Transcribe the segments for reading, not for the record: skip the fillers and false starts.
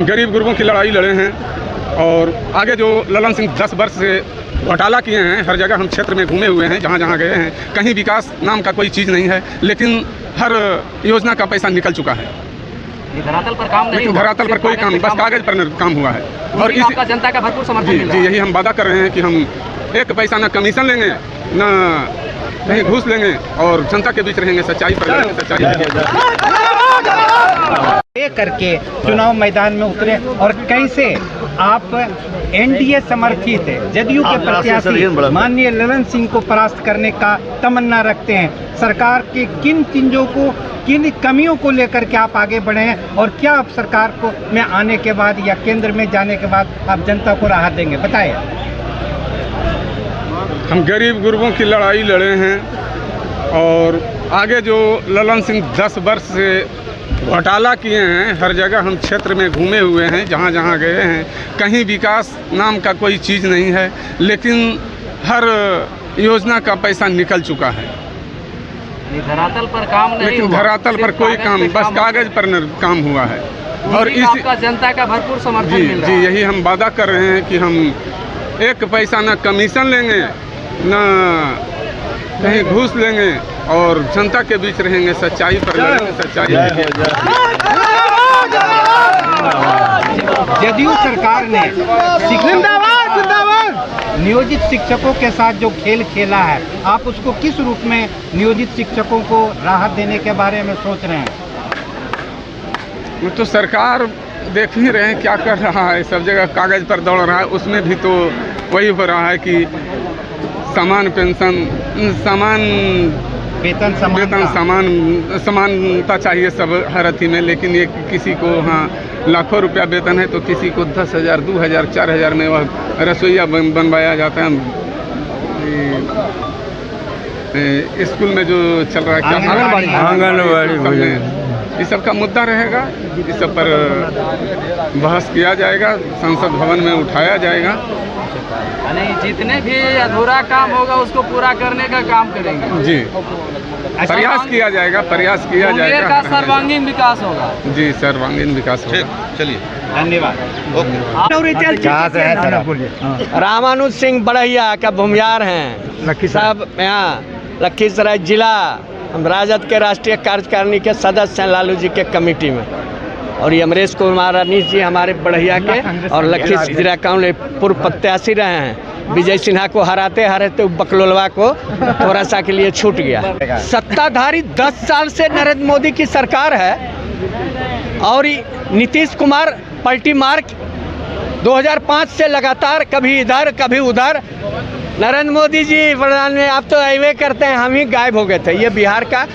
गरीब गुरबों की लड़ाई लड़े हैं और आगे जो ललन सिंह 10 वर्ष से घोटाला किए हैं, हर जगह हम क्षेत्र में घूमे हुए हैं, जहाँ जहाँ गए हैं कहीं विकास नाम का कोई चीज़ नहीं है, लेकिन हर योजना का पैसा निकल चुका है। धरातल पर काम नहीं, धरातल पर कोई काम, बस कागज पर काम हुआ है। और इस जनता का भरपूर समर्थन जी यही हम वादा कर रहे हैं कि हम एक पैसा न कमीशन लेंगे न कहीं घूस लेंगे और जनता के बीच रहेंगे, सच्चाई पर रहेंगे, सच्चाई करके चुनाव मैदान में उतरे और कैसे आप एनडीए समर्थित है, जदयू के प्रत्याशी माननीय ललन सिंह को परास्त करने का तमन्ना रखते हैं। सरकार के किन चीजों को, किन कमियों को लेकर के आप आगे बढ़े हैं और क्या आप सरकार को में आने के बाद या केंद्र में जाने के बाद आप जनता को राहत देंगे, बताएं। हम गरीब गुरबों की लड़ाई लड़े हैं और आगे जो ललन सिंह 10 वर्ष से घोटाला किए हैं, हर जगह हम क्षेत्र में घूमे हुए हैं, जहाँ जहाँ गए हैं कहीं विकास नाम का कोई चीज़ नहीं है, लेकिन हर योजना का पैसा निकल चुका है। धरातल पर काम नहीं, लेकिन धरातल पर कोई काम, बस कागज पर काम हुआ है। और इस जनता का भरपूर समर्थन जी यही हम वादा कर रहे हैं कि हम एक पैसा न कमीशन लेंगे न कहीं घूस लेंगे और जनता के बीच रहेंगे, सच्चाई पर रहेंगे, सच्चाई। जदयू सरकार ने नियोजित शिक्षकों के साथ जो खेल खेला है, आप उसको किस रूप में नियोजित शिक्षकों को राहत देने के बारे में सोच रहे हैं? वो तो सरकार देख ही रहे हैं क्या कर रहा है, सब जगह कागज पर दौड़ रहा है। उसमें भी तो वही हो रहा है कि समान पेंशन, समान वेतन, समानता चाहिए सब हर अथी में, लेकिन ये किसी को हाँ लाखों रुपया वेतन है तो किसी को 10,000, 2,000, 4,000 में वह रसोईया बनवाया जाता है। स्कूल में जो चल रहा है क्या आंगनबाड़ी, इस सब का मुद्दा रहेगा, इस सब पर बहस किया जाएगा, संसद भवन में उठाया जाएगा। नहीं, जितने भी अधूरा काम होगा उसको पूरा करने का काम करेंगे जी। प्रयास किया जाएगा, प्रयास किया जाएगा, का सर्वांगीण विकास होगा जी, सर्वांगीण विकास होगा। चलिए, धन्यवाद। रामानुज सिंह बढ़ैया का भूमियार हैं, सब यहाँ लखीसराय जिला, हम राजद के राष्ट्रीय कार्यकारिणी के सदस्य हैं लालू जी के कमेटी में, और ये अमरेश कुमार अनीश जी हमारे बढ़िया के और लखीसराय काउंसिल पूर्व प्रत्याशी रहे हैं। विजय सिन्हा को हराते बकलोलवा को थोड़ा सा के लिए छूट गया। सत्ताधारी 10 साल से नरेंद्र मोदी की सरकार है और नीतीश कुमार पलटी मार 2005 से लगातार कभी इधर कभी उधर। नरेंद्र मोदी जी प्रधान में आप तो ऐवे करते हैं, हम ही गायब हो गए थे। ये बिहार का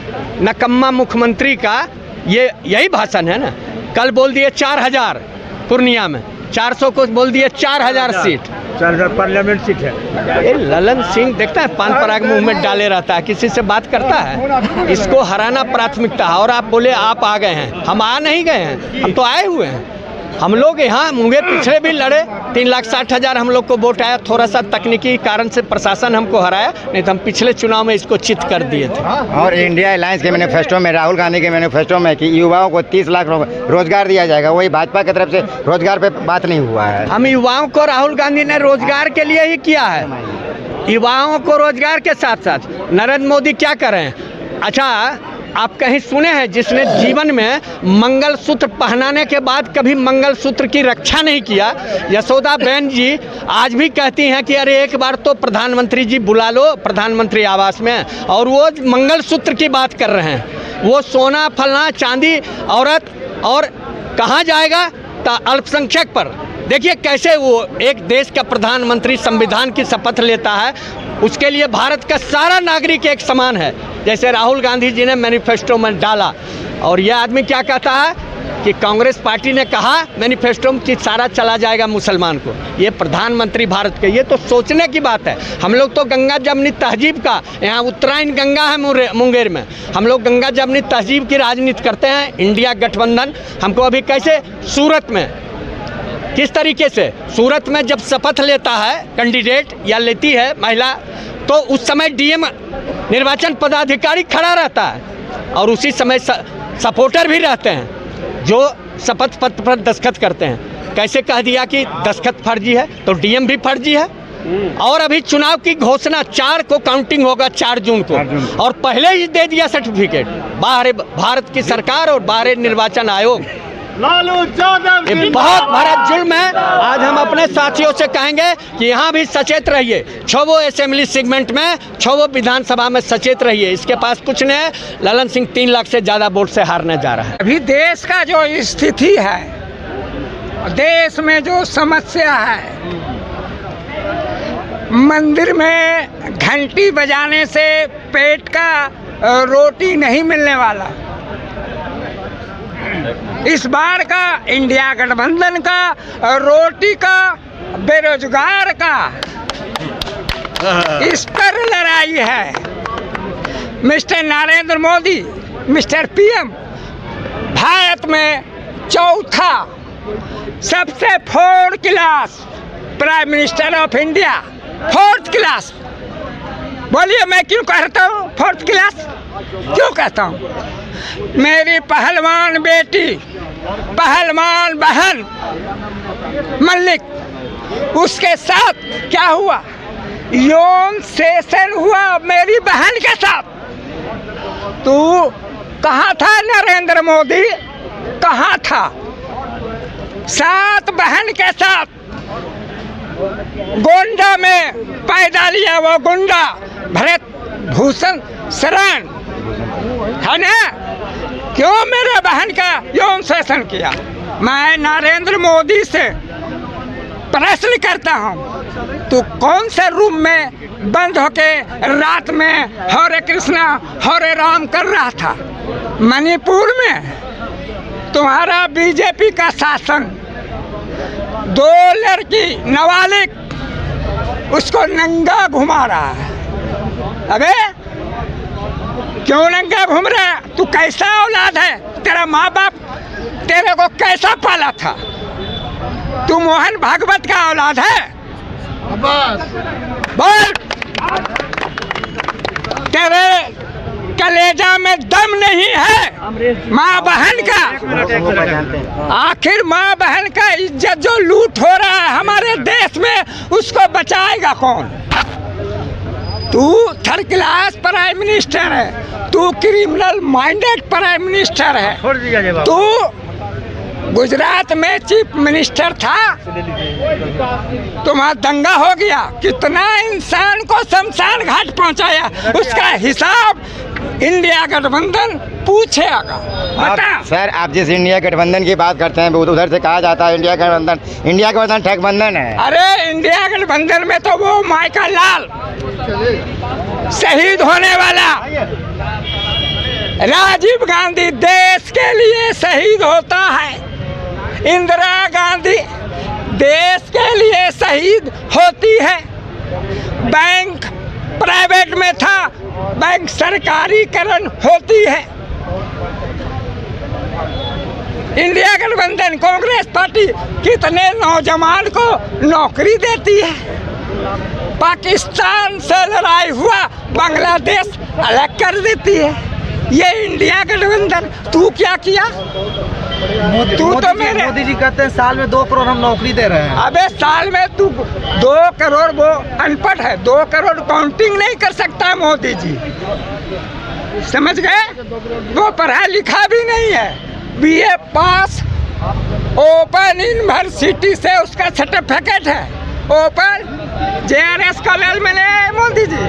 नकम्मा मुख्यमंत्री का ये यही भाषण है ना। कल बोल दिए 4,000 पूर्णिया में, 400 को बोल दिए 4,000 सीट, 4,000 पार्लियामेंट सीट है। ये ललन सिंह देखता है पान पराग मुंह में डाले रहता है, किसी से बात करता है। इसको हराना प्राथमिकता है। और आप बोले आप आ गए हैं, हम आ नहीं गए हैं, हम तो आए हुए हैं। हम लोग यहाँ मुंगेर पिछले भी लड़े, 3,60,000 हम लोग को वोट आया, थोड़ा सा तकनीकी कारण से प्रशासन हमको हराया, नहीं तो हम पिछले चुनाव में इसको चित कर दिए थे। और इंडिया अलायंस के मैनिफेस्टो में, राहुल गांधी के मैनिफेस्टो में कि युवाओं को 30 लाख रोजगार दिया जाएगा, वही भाजपा की तरफ से रोजगार पे बात नहीं हुआ है। हम युवाओं को, राहुल गांधी ने रोजगार के लिए ही किया है, युवाओं को रोजगार के साथ साथ नरेंद्र मोदी क्या कर रहे हैं। अच्छा, आप कहीं सुने हैं जिसने जीवन में मंगलसूत्र पहनाने के बाद कभी मंगलसूत्र की रक्षा नहीं किया? यशोदा बहन जी आज भी कहती हैं कि अरे एक बार तो प्रधानमंत्री जी बुला लो प्रधानमंत्री आवास में, और वो मंगलसूत्र की बात कर रहे हैं। वो सोना फलना चांदी औरत और कहाँ जाएगा? अल्पसंख्यक पर। देखिए कैसे वो एक देश का प्रधानमंत्री संविधान की शपथ लेता है, उसके लिए भारत का सारा नागरिक एक समान है, जैसे राहुल गांधी जी ने मैनिफेस्टो में डाला। और यह आदमी क्या कहता है कि कांग्रेस पार्टी ने कहा मैनिफेस्टो में कि सारा चला जाएगा मुसलमान को। ये प्रधानमंत्री भारत के, ये तो सोचने की बात है। हम लोग तो गंगा जमनी तहजीब का, यहाँ उत्तरायण गंगा है मुंगेर में, हम लोग गंगा जमनी तहजीब की राजनीति करते हैं। इंडिया गठबंधन हमको अभी कैसे सूरत में, किस तरीके से सूरत में जब शपथ लेता है कैंडिडेट या लेती है महिला, तो उस समय डीएम निर्वाचन पदाधिकारी खड़ा रहता है और उसी समय सपोर्टर भी रहते हैं। जो शपथ पत्र पर दस्तखत करते हैं। कैसे कह दिया कि दस्तखत फर्जी है, तो डीएम भी फर्जी है। और अभी चुनाव की घोषणा 4 को काउंटिंग होगा, 4 जून को, और पहले ही दे दिया सर्टिफिकेट बाहर भारत की सरकार और बाहर निर्वाचन आयोग। ये बहुत बड़ा जुल्म है। आज हम अपने साथियों से कहेंगे कि यहाँ भी सचेत रहिए, 6 असेंबली सेगमेंट में, 6 विधानसभा में सचेत रहिए। इसके पास कुछ नहीं है। ललन सिंह 3 लाख से ज़्यादा वोट से हारने जा रहा है। अभी देश का जो स्थिति है, देश में जो समस्या है, मंदिर में घंटी बजाने से पेट का रोटी नहीं मिलने वाला। इस बार का इंडिया गठबंधन का रोटी का, बेरोजगार का, इस पर लड़ाई है। Mister Narendra Modi, mister PM, Bharat में चौथा सबसे 4th class prime minister of India, 4th class. बोलिए मैं क्यों कहता हूँ 4th क्लास? क्यों कहता हूँ? मेरी पहलवान बेटी, पहलवान बहन मल्लिक, उसके साथ क्या हुआ? यौन सेशन हुआ मेरी बहन के साथ। तू कहाँ था नरेंद्र मोदी? कहाँ था? 7 बहन के साथ गोंडा में पैदा लिया वो गुंडा भरत भूषण शरण है ना? क्यों मेरे बहन का यौन शोषण किया? मैं नरेंद्र मोदी से प्रश्न करता हूँ, तू कौन से रूम में बंद होके रात में हरे कृष्णा हरे राम कर रहा था? मणिपुर में तुम्हारा बीजेपी का शासन, 2 लड़की नाबालिग उसको नंगा घुमा रहा है। अबे क्यों नंगा घूम रहा है? तू कैसा औलाद है? तेरा माँ बाप तेरे को कैसा पाला था? तू मोहन भागवत का औलाद है? बोल, तेरे कलेजा में दम नहीं है माँ बहन का? आखिर माँ बहन का इज्जत जो लूट हो रहा है हमारे देश में, उसको बचाएगा कौन? तू 3rd क्लास प्राइम मिनिस्टर है, तू क्रिमिनल माइंडेड प्राइम मिनिस्टर है, तू गुजरात में चीफ मिनिस्टर था, तुम्हारा दंगा हो गया, कितना इंसान को शमशान घाट पहुंचाया, उसका हिसाब इंडिया गठबंधन पूछेगा। बता सर, आप जिस इंडिया गठबंधन की बात करते हैं उधर से कहा जाता है इंडिया गठबंधन ठगबंधन है। अरे इंडिया गठबंधन में तो वो माइका लाल शहीद होने वाला, राजीव गांधी देश के लिए शहीद होता है, इंदिरा गांधी देश के लिए शहीद होती है। बैंक प्राइवेट में था, बैंक सरकारीकरण होती है। इंडिया गठबंधन कांग्रेस पार्टी कितने नौजवान को नौकरी देती है। पाकिस्तान से लड़ाई हुआ बांग्लादेश अलग कर देती है। ये इंडिया गठबंधन, तू क्या किया? तू तो मेरे मोदी जी कहते हैं साल में 2 करोड़ हम नौकरी दे रहे हैं। अबे साल में तू 2 करोड़, वो अनपढ़ है, 2 करोड़ काउंटिंग नहीं कर सकता मोदी जी, समझ गए? वो पढ़ा लिखा भी नहीं है, BA पास ओपन यूनिवर्सिटी से उसका सर्टिफिकेट है, ओपन JRS कॉलेज में ले Modi ji,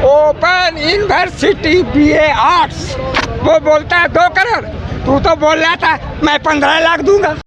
open university BA arts. वो बोलता है 2 करोड़, तू तो बोल रहा था मैं 15 लाख दूंगा।